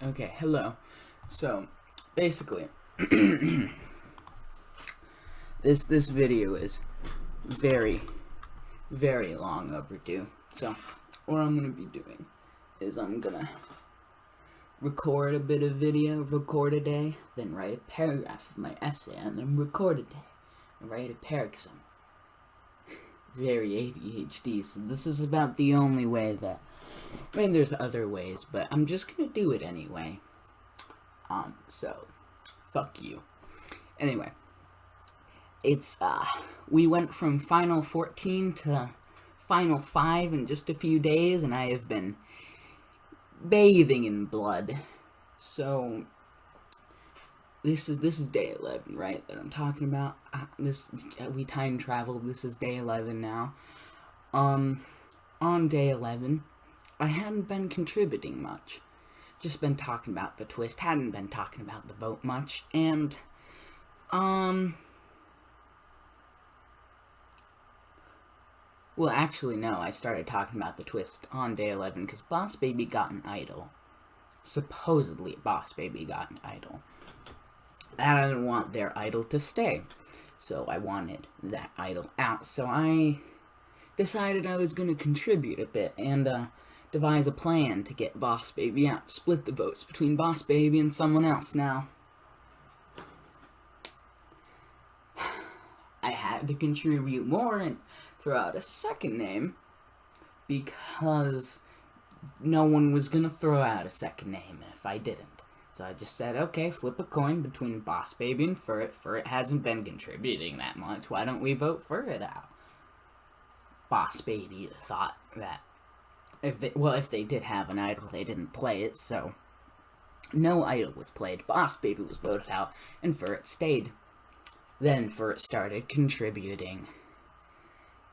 Okay, hello. So, basically, this video is very, very long overdue. So, what I'm gonna be doing is I'm gonna record a bit of video, record a day, then write a paragraph of my essay, and then record a day, and write a paragraph. 'Cause I'm very ADHD, so this is about the only way that. I mean, there's other ways, but I'm just gonna do it anyway. So, fuck you. Anyway, it's, we went from Final 14 to Final 5 in just a few days, and I have been bathing in blood. So, this is day 11, right, that I'm talking about? We time traveled, this is day 11 now. On day 11, I hadn't been contributing much. Just been talking about the twist, hadn't been talking about the vote much, and, well, actually, no, I started talking about the twist on day 11, because Boss Baby got an idol. Supposedly, Boss Baby got an idol. I didn't want their idol to stay, so I wanted that idol out, so I decided I was going to contribute a bit, and, devise a plan to get Boss Baby out. Split the votes between Boss Baby and someone else. Now, I had to contribute more and throw out a second name because no one was gonna throw out a second name if I didn't. So I just said, okay, flip a coin between Boss Baby and Furret. Furret hasn't been contributing that much. Why don't we vote Furret out? Boss Baby thought that if they did have an idol, they didn't play it, so no idol was played. Boss Baby was voted out, and Furret stayed. Then Furret started contributing.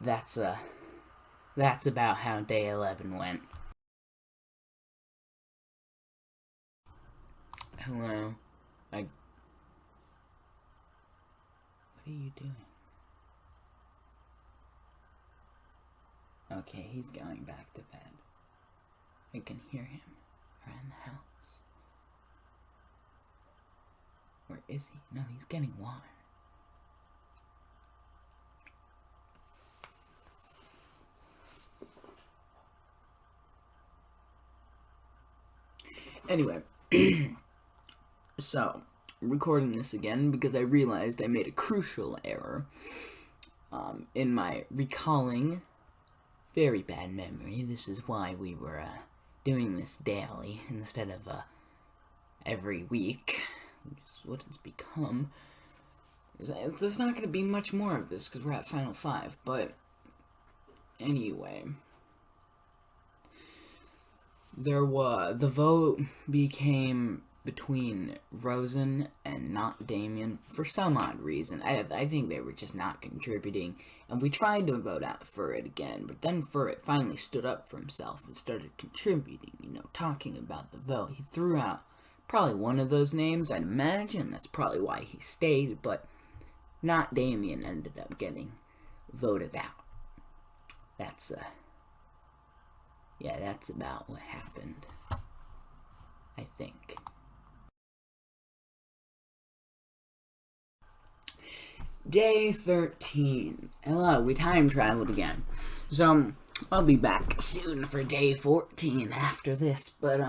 That's about how day 11 went. Hello. What are you doing? Okay, he's going back to bed. I can hear him around the house. Where is he? No, he's getting water. Anyway, so, I'm recording this again because I realized I made a crucial error in my recalling. Very bad memory. This is why we were doing this daily instead of every week, which is what it's become. There's not going to be much more of this because we're at Final 5, but anyway. The vote became between Rosen and not Damien for some odd reason. I think they were just not contributing, and we tried to vote out Furret again, but then Furret finally stood up for himself and started contributing, talking about the vote. He threw out probably one of those names, I'd imagine. That's probably why he stayed, but not Damien ended up getting voted out. That's about what happened, I think. Day 13. Hello, we time traveled again. So, I'll be back soon for day 14 after this, but,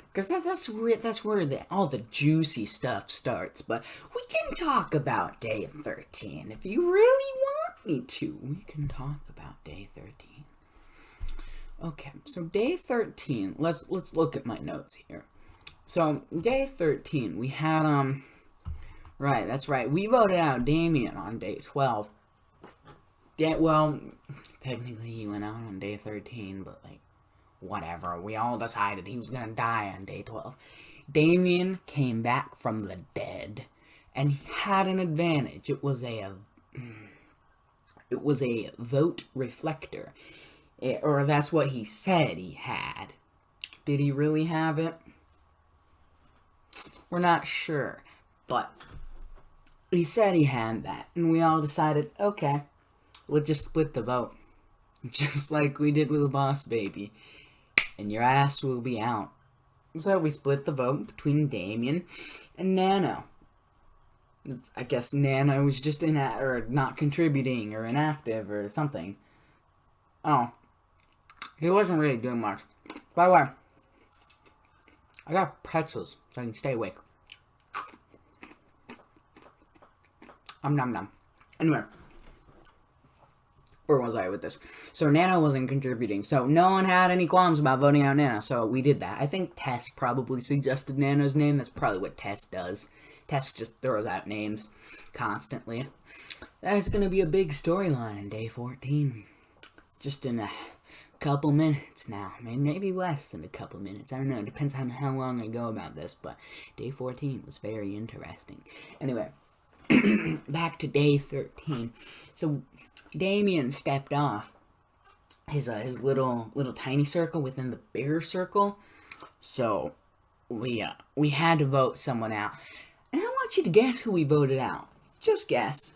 because that's where all the juicy stuff starts, but we can talk about day 13. If you really want me to, we can talk about day 13. Okay, so day 13, let's look at my notes here. So, day 13, we had, right, that's right, we voted out Damien on day 12. Well, technically he went out on day 13, but, whatever, we all decided he was gonna die on day 12. Damien came back from the dead, and he had an advantage. It was a vote reflector. Or that's what he said he had. Did he really have it? We're not sure. But he said he had that. And we all decided, okay, we'll just split the vote. Just like we did with the Boss Baby. And your ass will be out. So we split the vote between Damien and Nano. I guess Nano was just or not contributing or inactive or something. Oh, he wasn't really doing much. By the way, I got pretzels so I can stay awake. Nom. Anyway, where was I with this? So Nano wasn't contributing, so no one had any qualms about voting out Nano, so we did that. I think Tess probably suggested Nano's name. That's probably what Tess does. Tess just throws out names constantly. That's going to be a big storyline in day 14. Just in a couple minutes now. Maybe less than a couple minutes. I don't know. It depends on how long I go about this, but day 14 was very interesting. Anyway, back to day 13. So Damien stepped off his little tiny circle within the bigger circle. So we had to vote someone out. And I want you to guess who we voted out. Just guess.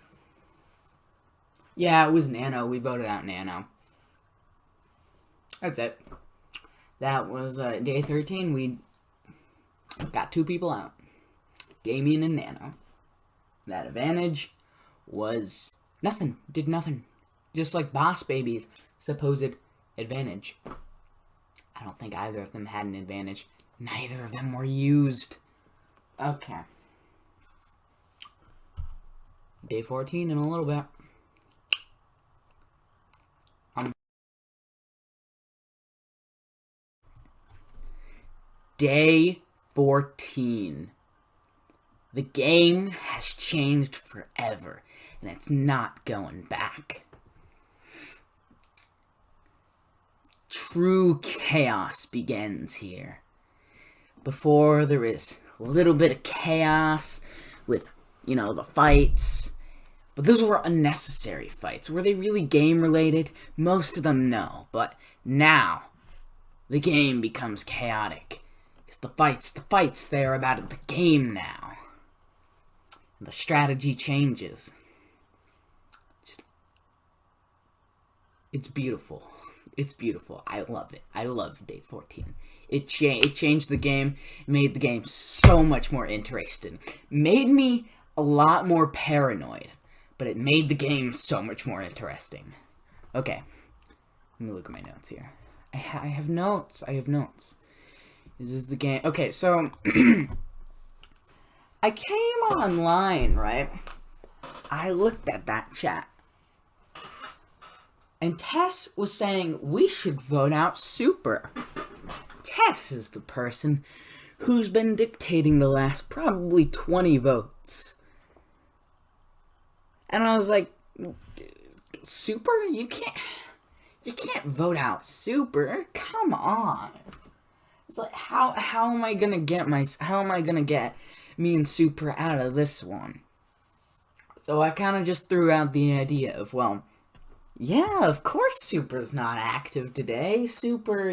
Yeah, it was Nano. We voted out Nano. That's it. That was day 13. We got 2 people out. Damien and Nano. That advantage was nothing. Did nothing. Just like Boss Baby's supposed advantage. I don't think either of them had an advantage. Neither of them were used. Okay. Day 14 in a little bit. Day 14. The game has changed forever, and it's not going back. True chaos begins here. Before, there is a little bit of chaos with, the fights. But those were unnecessary fights. Were they really game-related? Most of them, no. But now, the game becomes chaotic. Because the fights, they're about the game now. The strategy changes. It's beautiful. It's beautiful. I love it. I love day 14. It changed the game. Made the game so much more interesting. Made me a lot more paranoid. But it made the game so much more interesting. Okay. Let me look at my notes here. I have notes. This is the game. Okay, so I came online, right? I looked at that chat. And Tess was saying we should vote out Super. Tess is the person who's been dictating the last probably 20 votes. And I was like, Super? You can't vote out Super. Come on. It's like, how am I gonna get me and Super out of this one? So I kind of just threw out the idea of, well, yeah, of course Super's not active today. Super,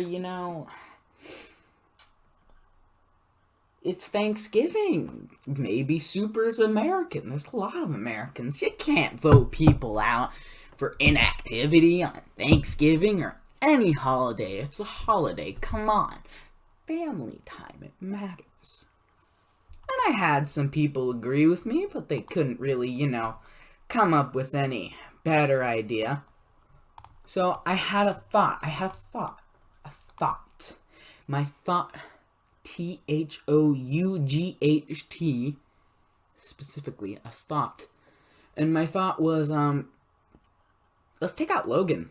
it's Thanksgiving. Maybe Super's American. There's a lot of Americans. You can't vote people out for inactivity on Thanksgiving or any holiday. It's a holiday. Come on. Family time. It matters. And I had some people agree with me, but they couldn't really, come up with any better idea. So I had a thought. My thought... THOUGHT, specifically a thought. And my thought was, let's take out Logan.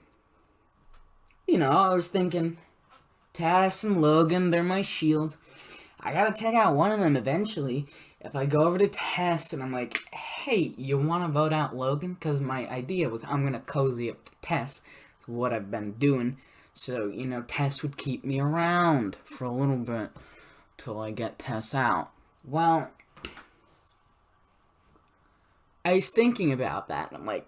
I was thinking, Tess and Logan, they're my shield. I gotta take out one of them eventually. If I go over to Tess and I'm like, hey, you wanna vote out Logan? Because my idea was I'm gonna cozy up to Tess, what I've been doing. So, Tess would keep me around for a little bit. Till I get Tess out. Well, I was thinking about that, and I'm like,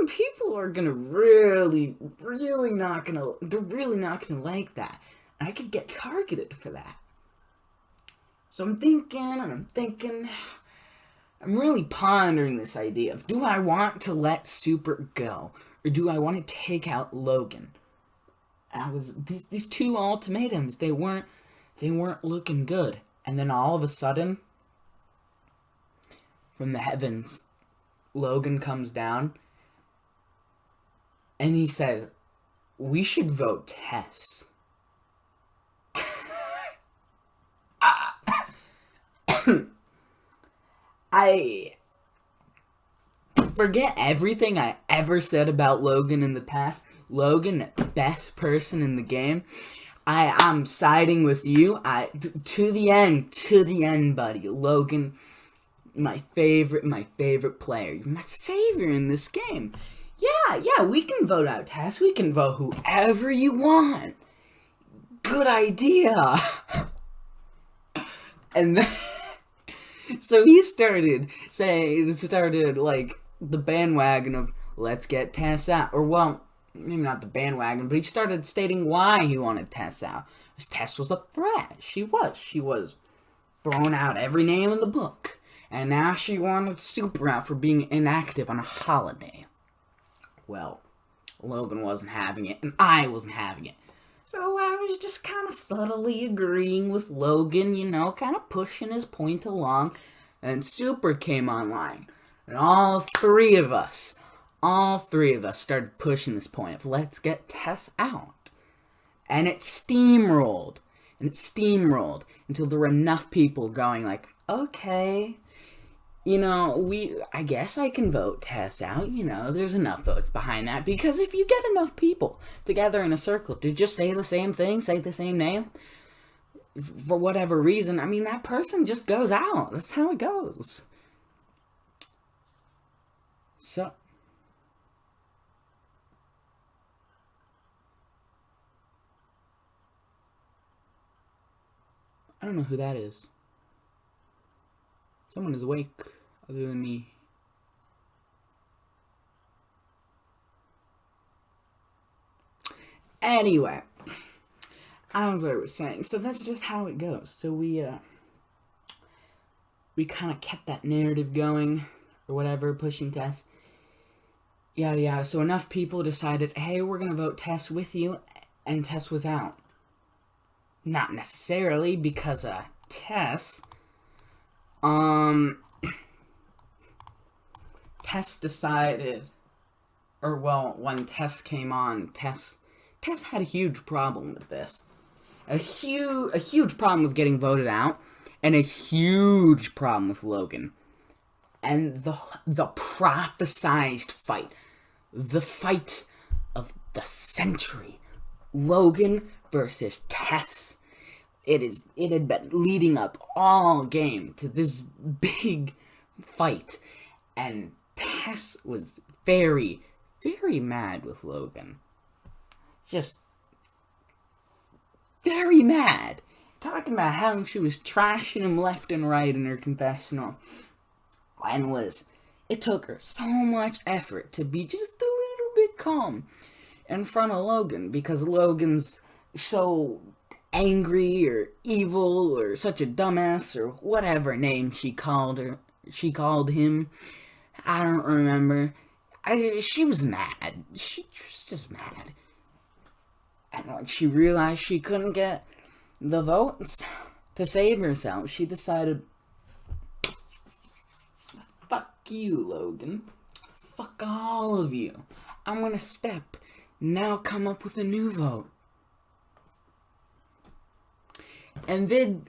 people are gonna they're really not gonna like that. And I could get targeted for that. So I'm thinking, I'm really pondering this idea of, do I want to let Super go? Or do I want to take out Logan? These 2 ultimatums, they weren't they weren't looking good. And then all of a sudden, from the heavens, Logan comes down and he says, "We should vote Tess." I forget everything I ever said about Logan in the past. Logan, best person in the game. I'm siding with you. To the end, buddy. Logan, my favorite player. You're my savior in this game. Yeah, we can vote out Tess. We can vote whoever you want. Good idea. And then, so he started like the bandwagon of let's get Tess out. Or well, maybe not the bandwagon, but he started stating why he wanted Tess out. Because Tess was a threat. She was throwing out every name in the book. And now she wanted Super out for being inactive on a holiday. Well, Logan wasn't having it, and I wasn't having it. So I was just kind of subtly agreeing with Logan, kind of pushing his point along. And Super came online. And all three of us started pushing this point of let's get Tess out. And it steamrolled. Until there were enough people going like, okay, I guess I can vote Tess out. There's enough votes behind that. Because if you get enough people together in a circle to just say the same thing, say the same name, for whatever reason, that person just goes out. That's how it goes. So, I don't know who that is. Someone is awake, other than me. Anyway, as I was saying, so that's just how it goes. So we kind of kept that narrative going, or whatever, pushing Tess. Yada yada. So enough people decided, hey, we're gonna vote Tess with you, and Tess was out. Not necessarily because Tess. Tess decided, or well, when Tess came on, Tess had a huge problem with this. A huge problem with getting voted out, and a huge problem with Logan. And the prophesized fight. The fight of the century. Logan versus Tess. It had been leading up all game to this big fight. And Tess was very, very mad with Logan. Just very mad. Talking about how she was trashing him left and right in her confessional. And it took her so much effort to be just a little bit calm in front of Logan. Because Logan's so angry or evil or such a dumbass or whatever name she called him. I don't remember. She was mad. She was just mad. And when she realized she couldn't get the votes to save herself, she decided, fuck you, Logan. Fuck all of you. I'm gonna now come up with a new vote. And then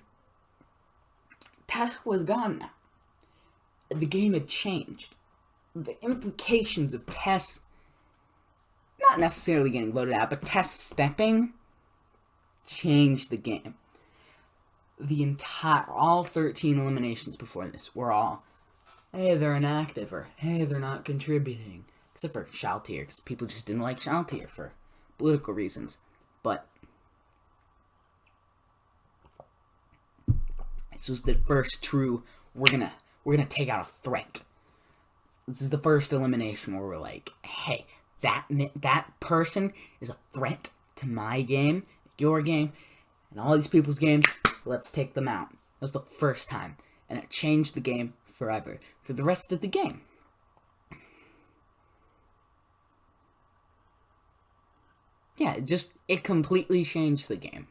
Tess was gone now. The game had changed. The implications of Tess not necessarily getting voted out, but Tess stepping changed the game. All 13 eliminations before this were all, hey, they're inactive, or hey, they're not contributing. Except for Shaltier, because people just didn't like Shaltier for political reasons. But this was the first true, we're gonna take out a threat. This is the first elimination where we're like, hey, that person is a threat to my game, your game, and all these people's games. Let's take them out. That was the first time, and it changed the game forever for the rest of the game. Yeah, it completely changed the game.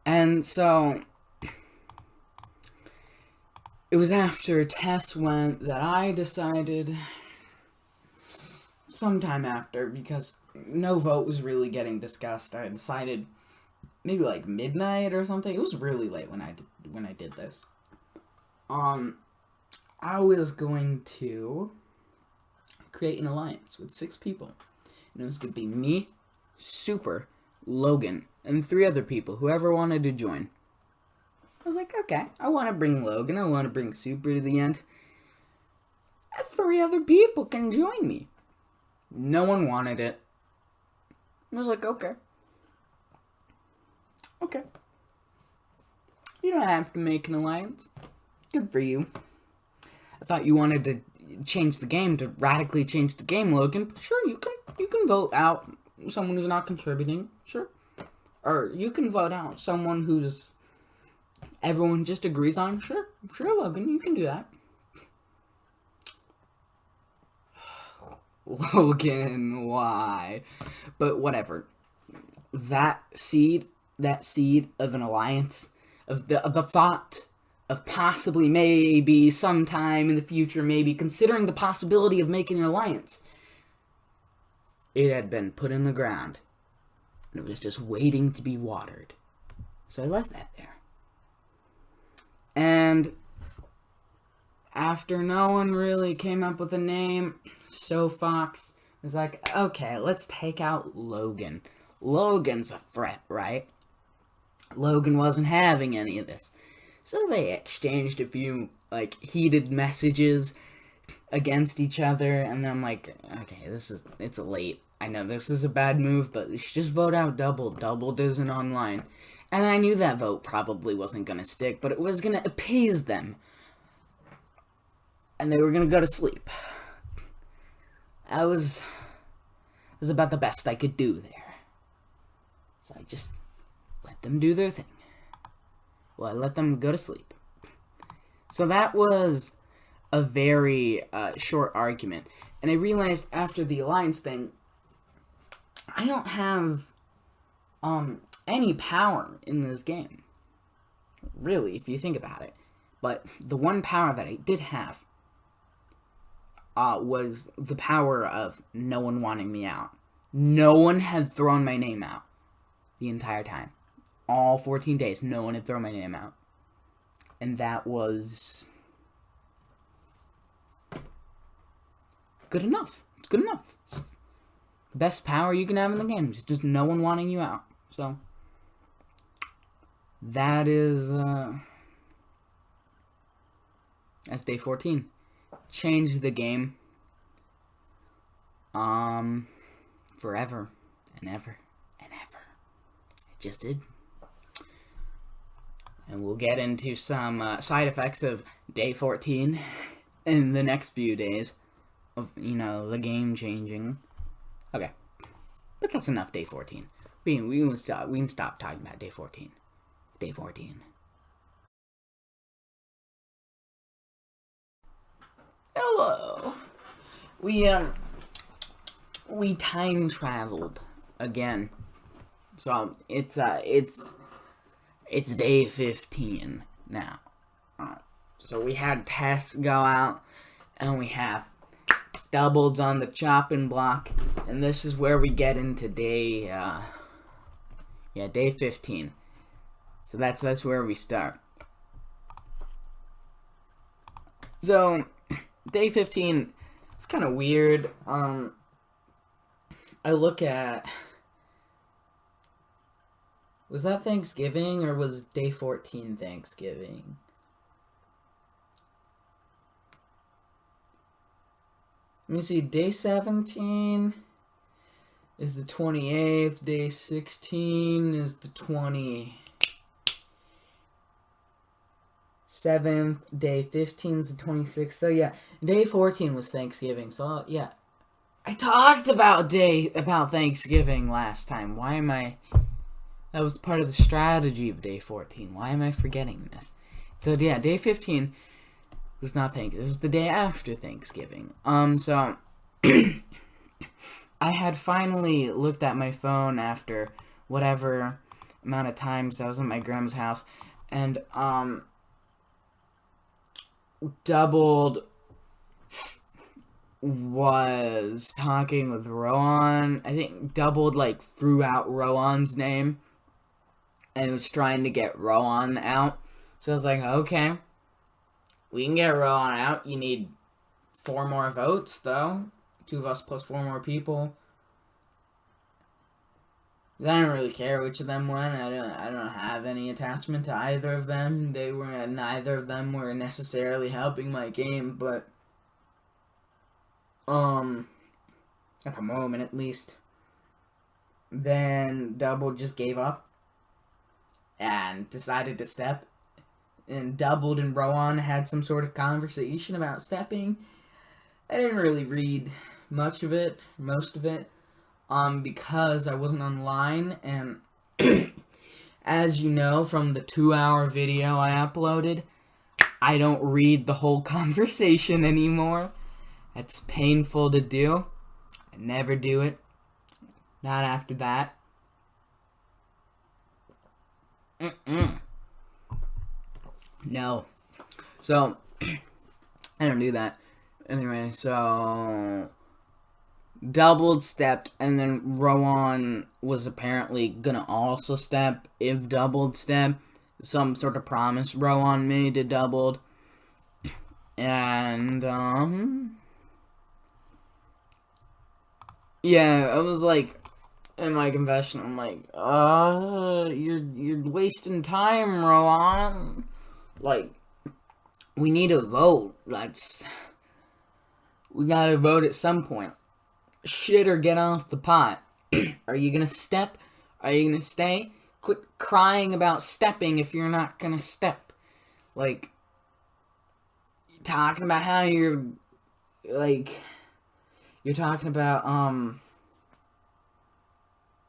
And so it was after Tess went that I decided, sometime after, because no vote was really getting discussed, I decided maybe like midnight or something. It was really late when I did this. I was going to create an alliance with 6 people. And it was going to be me, Super, Logan, and 3 other people, whoever wanted to join. I was like, okay, I want to bring Logan, I want to bring Super to the end. 3 other people can join me. No one wanted it. I was like, okay. Okay. You don't have to make an alliance. Good for you. I thought you wanted to change the game, to radically change the game, Logan. Sure, you can vote out someone who's not contributing. Sure. Or you can vote out someone who's everyone just agrees on. Sure, Logan, you can do that. Logan, why? But whatever. That seed of an alliance, of the thought of possibly, maybe, sometime in the future, maybe, considering the possibility of making an alliance, it had been put in the ground. And it was just waiting to be watered. So I left that there. And after no one really came up with a name, Fox was like, okay, let's take out Logan. Logan's a threat, right? Logan wasn't having any of this. So they exchanged a few, heated messages against each other, and then I'm like, okay, it's late. I know this is a bad move, but you should just vote out Double. Double isn't online. And I knew that vote probably wasn't gonna stick, but it was gonna appease them. And they were gonna go to sleep. That was about the best I could do there. So I just let them do their thing. Well, I let them go to sleep. So that was a very short argument. And I realized after the alliance thing, I don't have any power in this game. Really, if you think about it. But the one power that I did have was the power of no one wanting me out. No one had thrown my name out the entire time. All 14 days, no one had thrown my name out. And that was good enough. It's good enough. It's the best power you can have in the game. It's just no one wanting you out. So that is that's day 14. Changed the game forever and ever and ever. It just did. And we'll get into some side effects of day 14 in the next few days of, the game changing. Okay. But that's enough day 14. We can stop talking about day 14. Day 14. Hello. We time traveled again. So it's day 15 now. So we had Tess go out, and we have Doubles on the chopping block, and this is where we get into day 15. So that's where we start. So day 15 is kind of weird. I look at, was that Thanksgiving or was day 14 Thanksgiving? Let me see, day 17 is the 28th, day 16 is the 27th, day 15 is the 26th, so yeah, day 14 was Thanksgiving, so yeah. I talked about Thanksgiving last time, that was part of the strategy of day 14, why am I forgetting this? So yeah, day 15 was not Thanksgiving, it was the day after Thanksgiving. So I had finally looked at my phone after whatever, amount of times I was at my grandma's house, and Doubled was talking with Rowan. I think Doubled like threw out Rowan's name and was trying to get Rowan out. So I was like, okay, we can get Rowan out. You need 4 more votes though. 2 of us plus 4 more people. I don't really care which of them won. I don't have any attachment to either of them. Neither of them were necessarily helping my game, but at the moment at least. Then Double just gave up and decided to step. And Doubled and Rowan had some sort of conversation about stepping. I didn't really read most of it, because I wasn't online, and as you know from the 2-hour video I uploaded, I don't read the whole conversation anymore. It's painful to do. I never do it. Not after that. No. So, I don't do that. Anyway, so Doubled stepped, and then Rowan was apparently gonna also step if Doubled stepped. Some sort of promise Rowan made to Doubled. And, yeah, I was like, in my confession, I'm like, you're wasting time, Rowan. Like, we need a vote. We gotta vote at some point. Shit or get off the pot. Are you gonna step? Are you gonna stay? Quit crying about stepping if you're not gonna step. Like, talking about how you're talking about,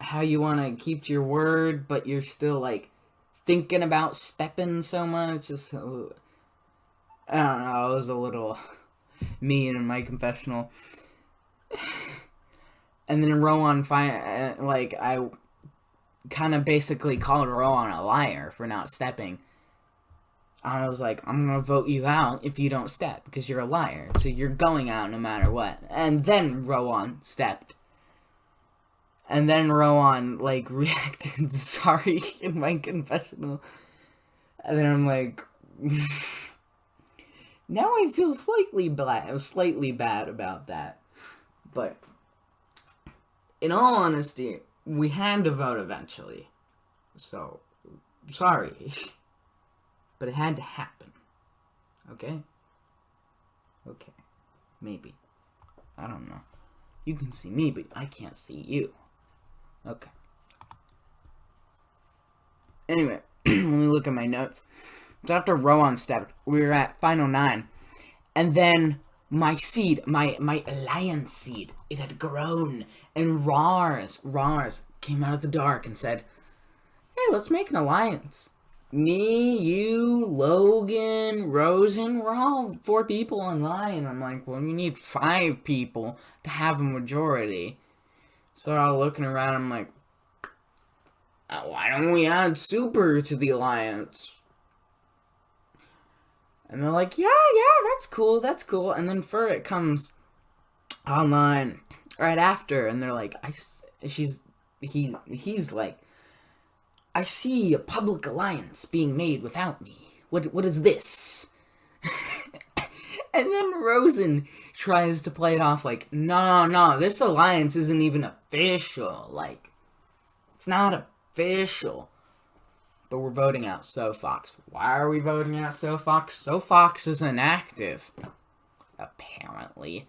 how you want to keep to your word, but you're still, like, thinking about stepping so much. Just, I don't know, it was a little mean in my confessional. And then Rowan, I kind of basically called Rowan a liar for not stepping. I was like, I'm gonna vote you out if you don't step, because you're a liar. So you're going out no matter what. And then Rowan stepped. And then Rowan, like, reacted sorry in my confessional. And then I'm like, now I feel slightly bad about that. But, in all honesty, we had to vote eventually. So, sorry. But it had to happen. Okay? Okay. Maybe. I don't know. You can see me, but I can't see you. Okay. Anyway, let me look at my notes. So after Rowan stepped, we were at final 9. And then my seed, my alliance seed, it had grown. And Rars came out of the dark and said, hey, let's make an alliance. Me, you, Logan, Rosen, we're all 4 people online. I'm like, well, we need 5 people to have a majority. So I was looking around, I'm like, why don't we add Super to the alliance? And they're like, yeah, that's cool. And then Furret comes online right after, and they're like, he's like, I see a public alliance being made without me. What is this? And then Rosen tries to play it off like, no, this alliance isn't even official. Like, it's not official. But we're voting out SoFox. Why are we voting out SoFox? SoFox is inactive. Apparently.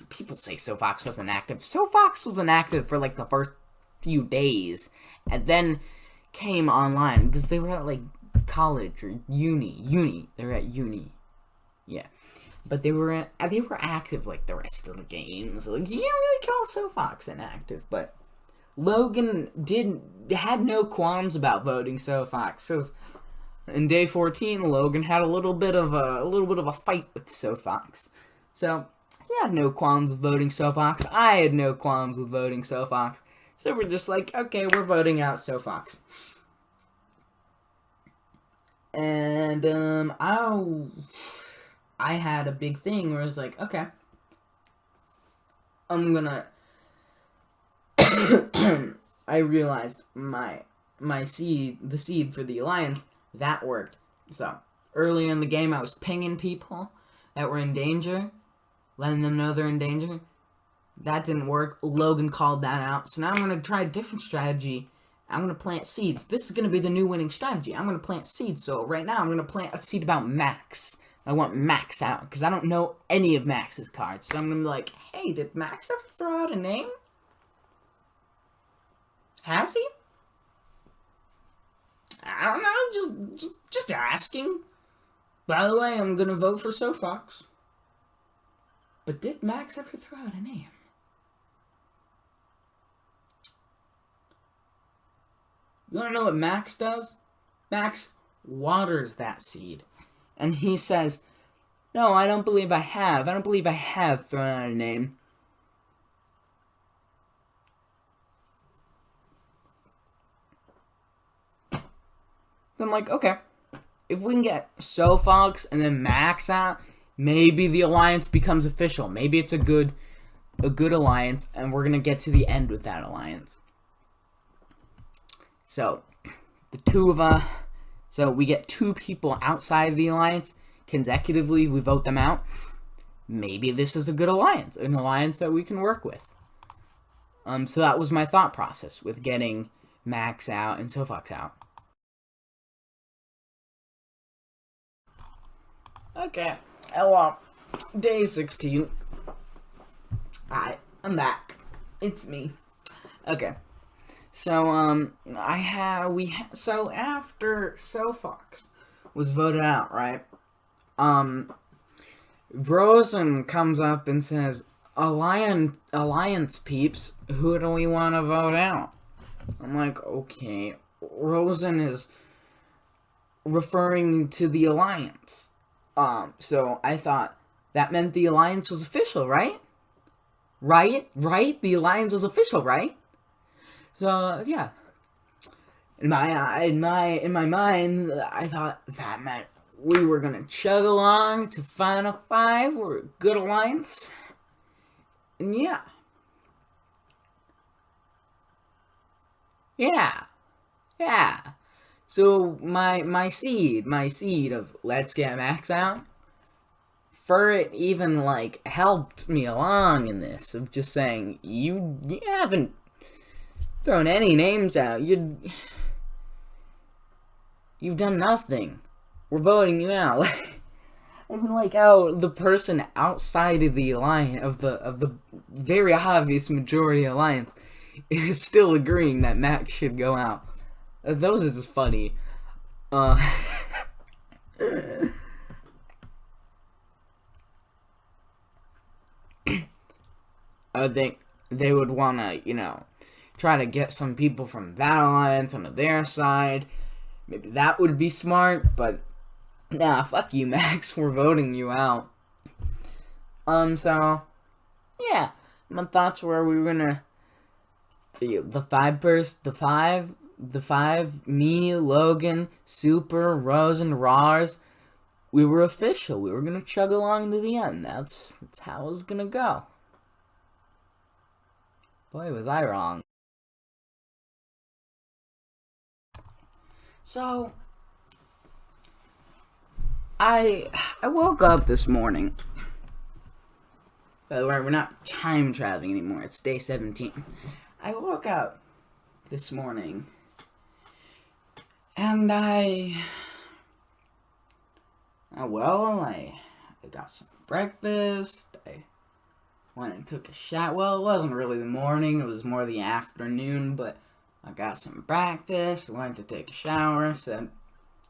People say SoFox was inactive. SoFox was inactive for, like, the first few days. And then came online. Because they were at, like, college or uni. They were at uni. Yeah. But they were active, like, the rest of the games. Like, you can't really call SoFox inactive, but Logan had no qualms about voting SoFox. Because in day 14, Logan had a little bit of a fight with SoFox. So he had no qualms with voting SoFox. I had no qualms with voting SoFox. So we're just like, okay, we're voting out SoFox. And I had a big thing where I was like, okay, I'm gonna. I realized the seed for the alliance, that worked. So earlier in the game, I was pinging people that were in danger, letting them know they're in danger. That didn't work. Logan called that out. So now I'm gonna try a different strategy. I'm gonna plant seeds. This is gonna be the new winning strategy. I'm gonna plant seeds. So right now, I'm gonna plant a seed about Max. I want Max out because I don't know any of Max's cards. So I'm gonna be like, hey, did Max ever throw out a name? Has he? I don't know, just asking. By the way, I'm gonna vote for SoFox. But did Max ever throw out a name? You wanna know what Max does? Max waters that seed. And he says, no, I don't believe I have. I don't believe I have thrown out a name. So I'm like, okay, if we can get SoFox and then Max out, maybe the alliance becomes official. Maybe it's a good alliance, and we're gonna get to the end with that alliance. So the two of us, so we get 2 people outside of the alliance consecutively. We vote them out. Maybe this is a good alliance, an alliance that we can work with. So that was my thought process with getting Max out and SoFox out. Okay, hello. Day 16. Hi, I'm back. It's me. Okay. So, so after SoFox was voted out, right? Rosen comes up and says, Alliance peeps, who do we want to vote out? I'm like, okay. Rosen is referring to the alliance. So I thought that meant the alliance was official, right? Right? The alliance was official, right? So yeah. In my mind, I thought that meant we were gonna chug along to Final 5. We're a good alliance. And yeah. So my seed of let's get Max out, Furret even like helped me along in this of just saying you haven't thrown any names out. You've done nothing. We're voting you out. Even like how the person outside of the alliance of the very obvious majority alliance is still agreeing that Max should go out. Those are just funny. I think they would want to, try to get some people from that alliance onto their side. Maybe that would be smart, but nah, fuck you, Max. We're voting you out. So yeah, my thoughts were we were gonna the five, me, Logan, Super, Rose, and Rars. We were official. We were gonna chug along to the end. That's how it was gonna go. Boy, was I wrong. So I woke up this morning. By the way, we're not time traveling anymore. It's day 17. I woke up this morning and I got some breakfast. I went and took a shower. Well, it wasn't really the morning. It was more the afternoon, but I got some breakfast. Went to take a shower. Said,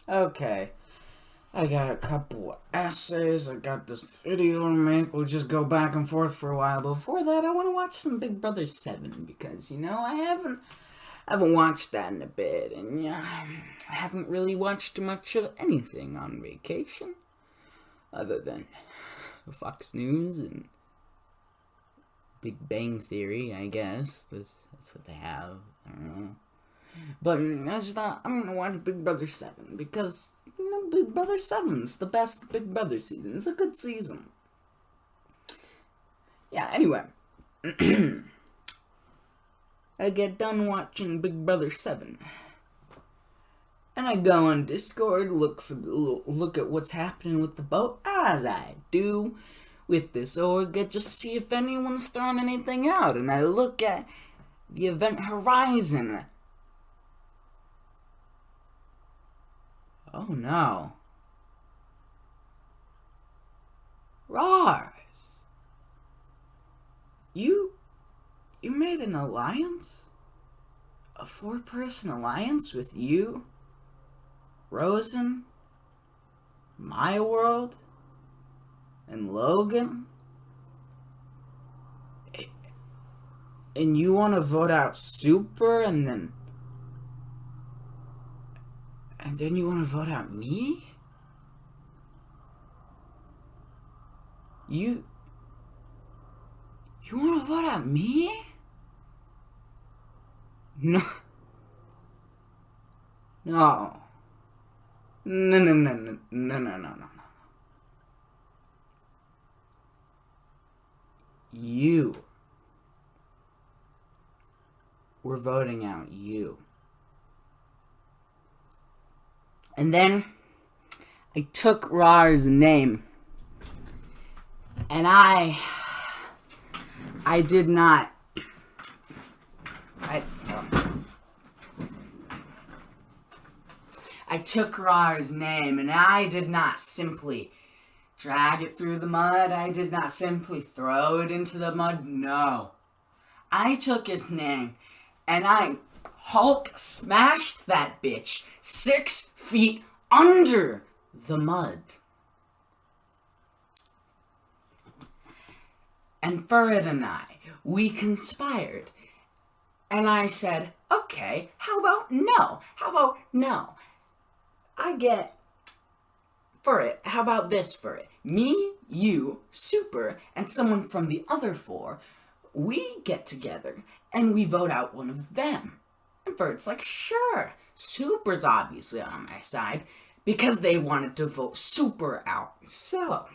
okay, I got a couple of essays. I got this video to make. We'll just go back and forth for a while. But before that, I want to watch some Big Brother 7 because, I haven't watched that in a bit. And, I haven't really watched much of anything on vacation other than Fox News and Big Bang Theory, I guess. That's what they have. I don't know. But I just thought, I'm gonna watch Big Brother 7 because, Big Brother 7's the best Big Brother season. It's a good season. Yeah, anyway. I get done watching Big Brother 7. And I go on Discord, look at what's happening with the boat, as I do with this org, just see if anyone's thrown anything out. And I look at the event horizon. Oh no. Rars. You made an alliance? A 4-person alliance with you, Rosen, My World, and Logan? And you want to vote out Super and then you want to vote out me? You want to vote out me? No. No. No. You. We're voting out you. And then I took Rar's name, and I did not. I took Rar's name, and I did not simply drag it through the mud. I did not simply throw it into the mud. No. I took his name, and I Hulk smashed that bitch 6 feet under the mud. And Furred and I, we conspired. And I said, okay, how about no? I get Furred, how about this, Furred? Me, you, Super, and someone from the other 4, we get together and we vote out one of them. And Furred's like, sure. Super's obviously on my side because they wanted to vote Super out. So,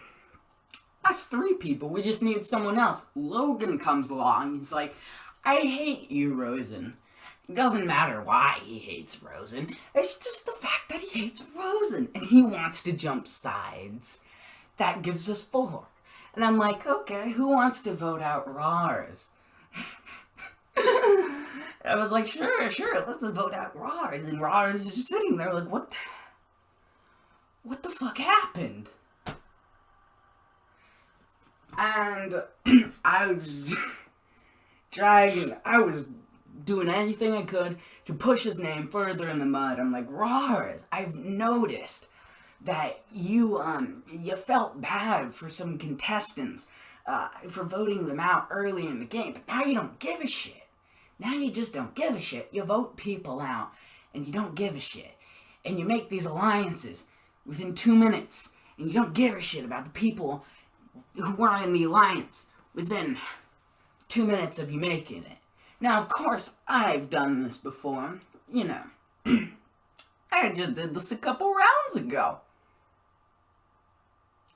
us 3 people, we just need someone else. Logan comes along. He's like, I hate you, Rosen. It doesn't matter why he hates Rosen. It's just the fact that he hates Rosen. And he wants to jump sides. That gives us 4. And I'm like, okay, who wants to vote out Rars? I was like, sure, let's vote out Rars. And Rars is just sitting there like, what the fuck happened? And I was doing anything I could to push his name further in the mud. I'm like, Rars, I've noticed that you felt bad for some contestants for voting them out early in the game, but now you don't give a shit. Now you just don't give a shit. You vote people out, and you don't give a shit. And you make these alliances within 2 minutes, and you don't give a shit about the people who weren't in the alliance within 2 minutes of you making it. Now, of course, I've done this before. You know, I just did this a couple rounds ago.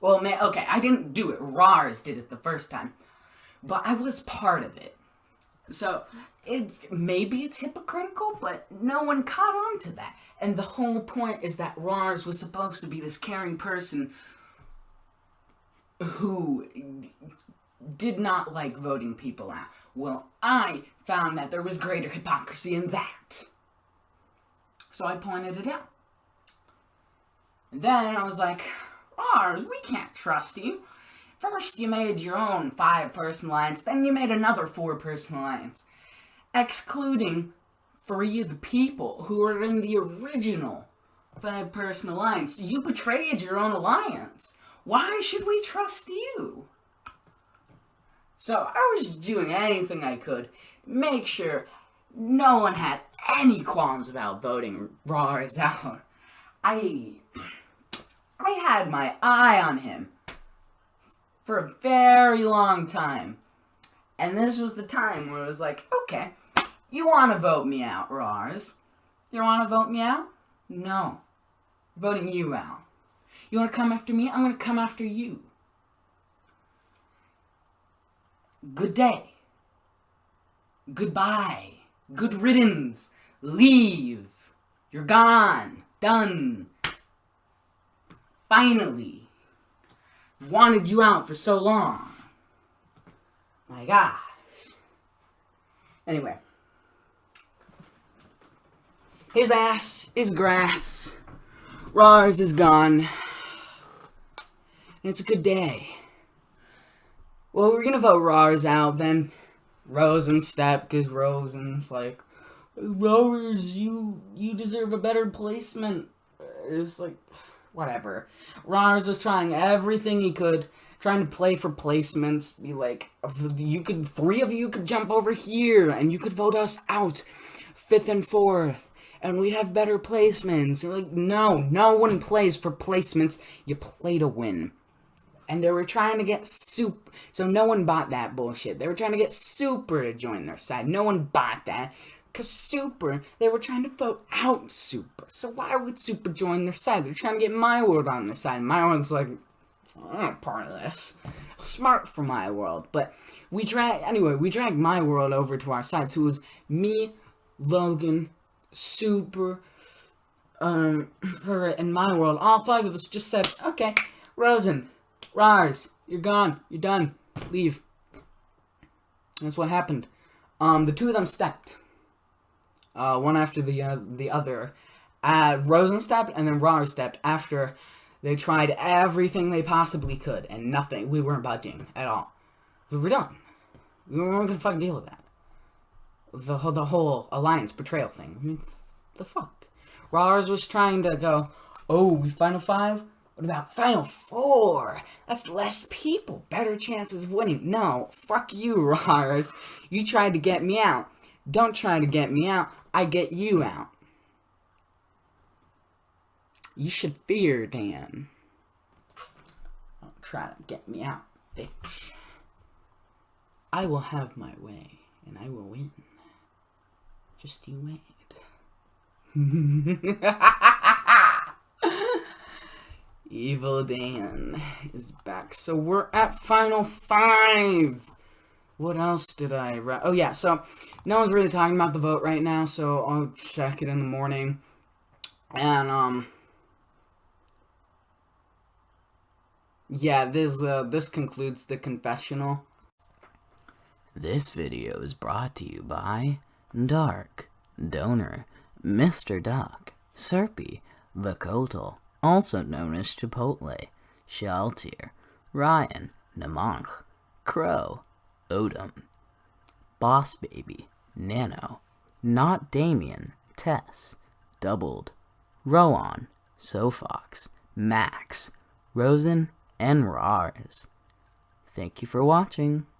Well, okay, I didn't do it. Rars did it the first time. But I was part of it. So, maybe it's hypocritical, but no one caught on to that. And the whole point is that Rars was supposed to be this caring person who did not like voting people out. Well, I found that there was greater hypocrisy in that. So I pointed it out. And then I was like, Rars, we can't trust you. First you made your own 5-person alliance, then you made another 4-person alliance, excluding 3 of the people who were in the original 5-person alliance. You betrayed your own alliance. Why should we trust you? So I was doing anything I could to make sure no one had any qualms about voting Rars out. I had my eye on him for a very long time. And this was the time where it was like, okay, you want to vote me out, Rars. You want to vote me out? No. Voting you out. You want to come after me? I'm going to come after you. Good day. Goodbye. Good riddance. Leave. You're gone. Done. Finally. I've wanted you out for so long. My gosh. Anyway. His ass is grass. Rars is gone. And it's a good day. Well, we're gonna vote Rars out, then Rosen step, because Rosen's like, Rars, you deserve a better placement. It's like, whatever. Rars was trying everything he could, trying to play for placements, be like, three of you could jump over here, and you could vote us out, 5th and 4th, and we'd have better placements. They're like, no one plays for placements, you play to win. And they were trying to get Super, so no one bought that bullshit. They were trying to get Super to join their side. No one bought that. Because Super, they were trying to vote out Super. So why would Super join their side? They're trying to get My World on their side. My World's like, I'm not part of this. Smart for My World. But we dragged My World over to our side. So it was me, Logan, Super, and My World. All 5 of us just said, okay, Rosen, Rars, you're gone. You're done. Leave. That's what happened. The 2 of them stepped. One after the other. Rosen stepped, and then Rars stepped after they tried everything they possibly could, and nothing. We weren't budging at all. We were done. We weren't gonna fucking deal with that. The whole alliance betrayal thing. I mean, the fuck? Rars was trying to go, oh, we Final 5? What about Final 4? That's less people. Better chances of winning. No, fuck you, Rars. You tried to get me out. Don't try to get me out. I get you out. You should fear Dan. Don't try to get me out, bitch. I will have my way, and I will win. Just you wait. Evil Dan is back. So we're at Final 5. What else did I write? Oh yeah, so no one's really talking about the vote right now, so I'll check it in the morning. And yeah, this concludes the confessional. This video is brought to you by Dark, Donor, Mr. Duck, Serpy, Vakotal, also known as Chipotle, Shaltier, Ryan, Namanch, Crow, Odom, Boss Baby, Nano, Not Damien, Tess, Doubled, Rowan, Sofox, Max, Rosen, and Rars. Thank you for watching.